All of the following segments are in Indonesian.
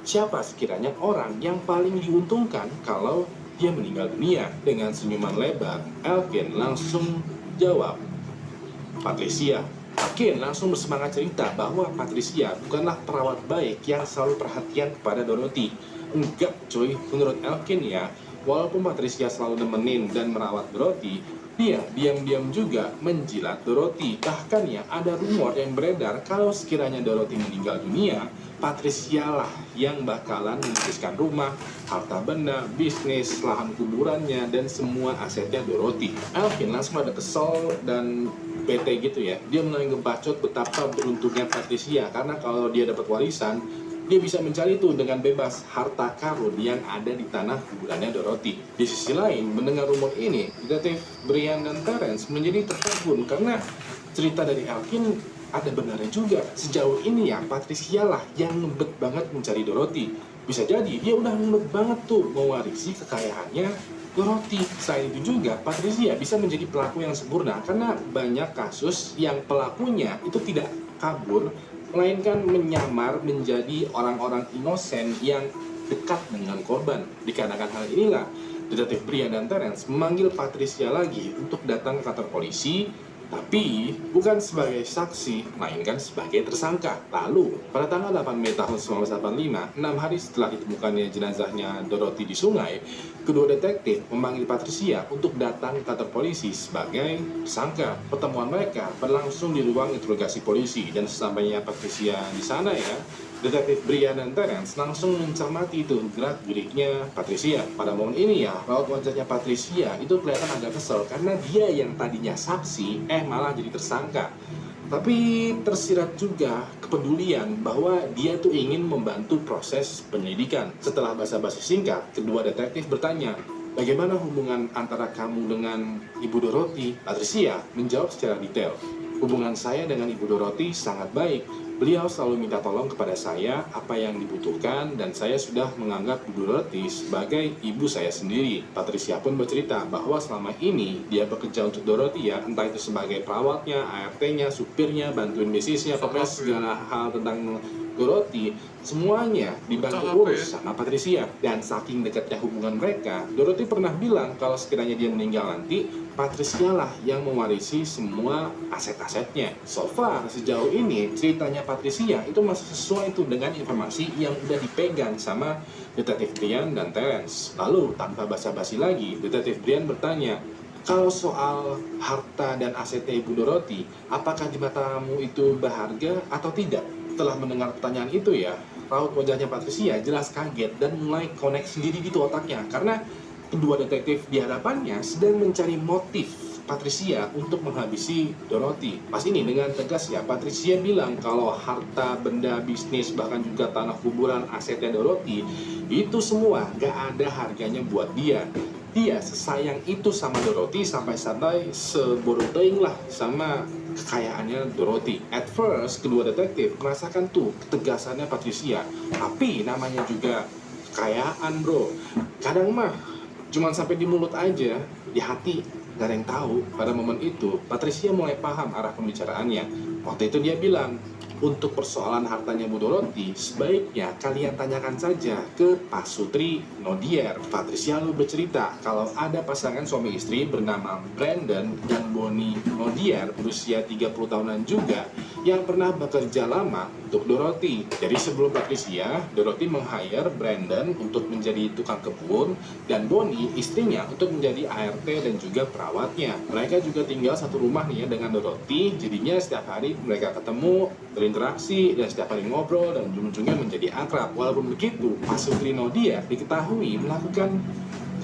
siapa sekiranya orang yang paling diuntungkan kalau dia meninggal dunia? Dengan senyuman lebar, Elkin langsung jawab, Patricia. Elkin langsung bersemangat cerita bahwa Patricia bukanlah perawat baik yang selalu perhatian kepada Dorothy. Enggak cuy, menurut Elkin ya, walaupun Patricia selalu nemenin dan merawat Dorothy, dia diam-diam juga menjilat Dorothy. Bahkan ya, ada rumor yang beredar kalau sekiranya Dorothy meninggal dunia, Patricia lah yang bakalan memutuskan rumah, harta benda, bisnis, lahan kuburannya, dan semua asetnya Dorothy. Elkin langsung ada kesel dan PT gitu ya. Dia mulai ngebacot betapa beruntungnya Patricia, karena kalau dia dapat warisan, dia bisa mencari itu dengan bebas harta karun yang ada di tanah kuburannya Dorothy. Di sisi lain, mendengar rumor ini, detektif Brian dan Terence menjadi tertegun karena cerita dari Elkin ada benarnya juga. Sejauh ini ya, Patricia lah yang ngebet banget mencari Dorothy. Bisa jadi dia udah ngebet banget tuh mewarisi kekayaannya Dorothy. Selain itu juga, Patricia bisa menjadi pelaku yang sempurna karena banyak kasus yang pelakunya itu tidak kabur, melainkan menyamar menjadi orang-orang inosen yang dekat dengan korban. Dikarenakan hal inilah, detektif Brian dan Terence memanggil Patricia lagi untuk datang ke kantor polisi, tapi bukan sebagai saksi, melainkan sebagai tersangka. Lalu, pada tanggal 8 Mei tahun 1985, 6 hari setelah ditemukannya jenazahnya Dorothy di sungai, kedua detektif memanggil Patricia untuk datang ke kantor polisi sebagai tersangka. Pertemuan mereka berlangsung di ruang interogasi polisi, dan sesampainya Patricia di sana ya, detektif Brian dan Terence langsung mencermati itu gerak-geriknya Patricia. Pada momen ini ya, raut wajahnya Patricia itu kelihatan agak kesel karena dia yang tadinya saksi, malah jadi tersangka. Tapi tersirat juga kepedulian bahwa dia tuh ingin membantu proses penyelidikan. Setelah basa-basi singkat, kedua detektif bertanya, bagaimana hubungan antara kamu dengan Ibu Dorothy? Patricia menjawab secara detail, hubungan saya dengan Ibu Dorothy sangat baik. Beliau selalu minta tolong kepada saya apa yang dibutuhkan, dan saya sudah menganggap Ibu Dorothy sebagai ibu saya sendiri. Patricia pun bercerita bahwa selama ini dia bekerja untuk Dorothy ya, entah itu sebagai perawatnya, ART-nya, supirnya, bantuin bisnisnya, pokoknya segala hal tentang Dorothy, semuanya dibantu urus sama Patricia. Dan saking dekatnya hubungan mereka, Dorothy pernah bilang kalau sekiranya dia meninggal nanti, Patricia lah yang mewarisi semua aset-asetnya. So far, sejauh ini ceritanya Patricia itu masih sesuai itu dengan informasi yang udah dipegang sama detektif Brian dan Terence. Lalu tanpa basa-basi lagi, detektif Brian bertanya, kalau soal harta dan asetnya Ibu Dorothy, apakah di matamu itu berharga atau tidak? Setelah mendengar pertanyaan itu ya, raut wajahnya Patricia jelas kaget dan mulai connect sendiri gitu otaknya, karena kedua detektif di hadapannya sedang mencari motif Patricia untuk menghabisi Dorothy. Pas ini dengan tegas ya, Patricia bilang kalau harta, benda, bisnis, bahkan juga tanah kuburan asetnya Dorothy, itu semua gak ada harganya buat dia. Dia sesayang itu sama Dorothy sampai-sampai sebodoh teing lah sama kekayaannya Dorothy. At first, kedua detektif merasakan tuh ketegasannya Patricia. Tapi namanya juga kekayaan bro. Kadang mah cuman sampai di mulut aja, di hati gak ada yang tahu. Pada momen itu, Patricia mulai paham arah pembicaraannya. Waktu itu dia bilang, untuk persoalan hartanya Bu Dorothy, sebaiknya kalian tanyakan saja ke Pak Sutri Nodier. Patricia lalu bercerita kalau ada pasangan suami istri bernama Brandon dan Bonnie Nodier berusia 30 tahunan juga yang pernah bekerja lama untuk Dorothy. Jadi sebelum Patricia, Dorothy meng-hire Brandon untuk menjadi tukang kebun dan Bonnie istrinya untuk menjadi ART dan juga perawatnya. Mereka juga tinggal satu rumah nih ya dengan Dorothy, jadinya setiap hari mereka ketemu, berinteraksi, dan setiap hari ngobrol, dan ujung-ujungnya menjadi akrab. Walaupun begitu, Pak Sutrino dia diketahui melakukan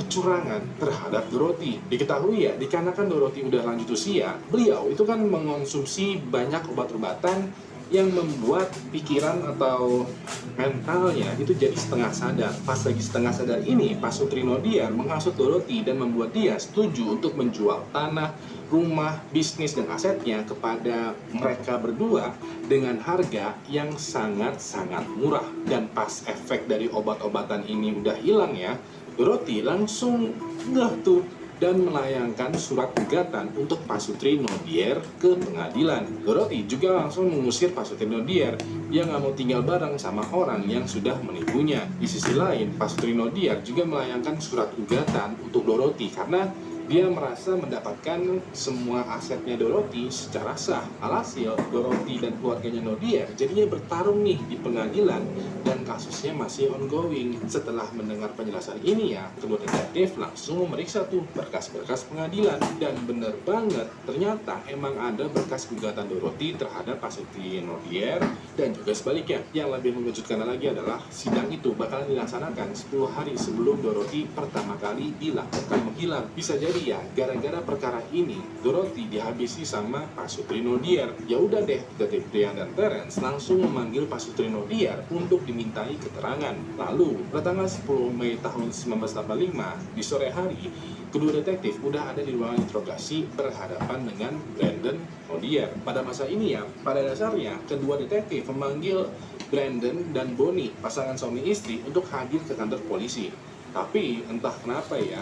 kecurangan terhadap Dorothy. Diketahui ya, dikarenakan Dorothy udah lanjut usia, beliau itu kan mengonsumsi banyak obat-obatan yang membuat pikiran atau mentalnya itu jadi setengah sadar. Pas lagi setengah sadar ini, Pak Sutrino dia menghasut Dorothy dan membuat dia setuju untuk menjual tanah, rumah, bisnis, dan asetnya kepada mereka berdua dengan harga yang sangat-sangat murah. Dan pas efek dari obat-obatan ini udah hilang ya, Dorothy langsung ngeh tuh dan melayangkan surat gugatan untuk Pasutri Nodier ke pengadilan. Dorothy juga langsung mengusir Pasutri Nodier. Dia nggak mau tinggal bareng sama orang yang sudah menipunya. Di sisi lain, Pasutri Nodier juga melayangkan surat gugatan untuk Dorothy karena dia merasa mendapatkan semua asetnya Dorothy secara sah. Alhasil, Dorothy dan keluarganya Nodier jadinya bertarung nih di pengadilan dan kasusnya masih ongoing. Setelah mendengar penjelasan ini ya, kedua detektif langsung memeriksa tuh berkas-berkas pengadilan. Dan bener banget, ternyata emang ada berkas gugatan Dorothy terhadap Pasutri Nodier dan juga sebaliknya. Yang lebih mengejutkan lagi adalah sidang itu bakal dilaksanakan 10 hari sebelum Dorothy pertama kali dilaporkan menghilang. Bisa jadi ya, gara-gara perkara ini Dorothy dihabisi sama Pasutri Nodier. Ya udah deh, detektif Brian dan Terence langsung memanggil Pasutri Nodier untuk dimintai keterangan. Lalu, pada tanggal 10 Mei tahun 1985 di sore hari, kedua detektif udah ada di ruangan interogasi berhadapan dengan Brandon Nodier. Pada masa ini ya, pada dasarnya kedua detektif memanggil Brandon dan Bonnie, pasangan suami istri, untuk hadir ke kantor polisi. Tapi entah kenapa ya,